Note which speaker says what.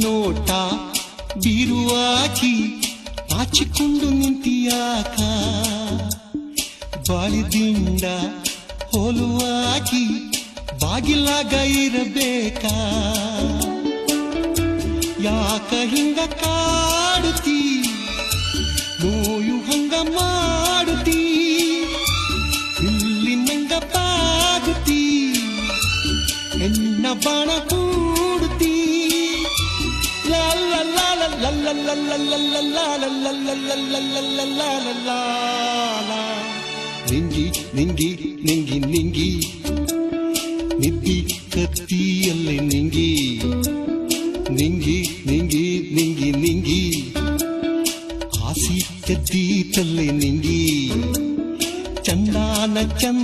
Speaker 1: ನೋಟ ಬೀರುವಾಗಿ ಪಾಚಿಕೊಂಡು ನಿಂತಿಯಾಕ ಬಾಳಿದಿಂದ ಹೋಲುವಾಗಿ ಬಾಗಿಲಾಗ ಇರಬೇಕಾ ಯಾಕ ಹಿಂಗ ಕಾಡುತ್ತೀ ನೋಯು ಹಂಗ ಮಾಡುತ್ತೀ ಇಲ್ಲಿ ನಂಗ ಬಾಗುತ್ತೀ ಹೆಣ್ಣ ಬಾಣ ಹೂಡುತ್ತೀ ಲಾ ಲಾ ಲಾ ಲಾ ಲಾ ಲಾ ಲಾ ಲಾ ಲಾ ಲಾ ಲಾ ನಿಂಗಿ ನಿಂಗಿ ನಿಂಗಿ ನಿಂಗಿ ನಿದ್ದಿ ಕತ್ತಿಯಲ್ಲೇ ನಿಂಗಿ ನಿಂಗಿ ನಿಂಗಿ ನಿಂಗಿ ನಿಂಗಿ ಆಸಿ ಕದ್ದಿ ತಲ್ಲೆ ನಿಂಗಿ ಚಂದಾನ ಚಂದ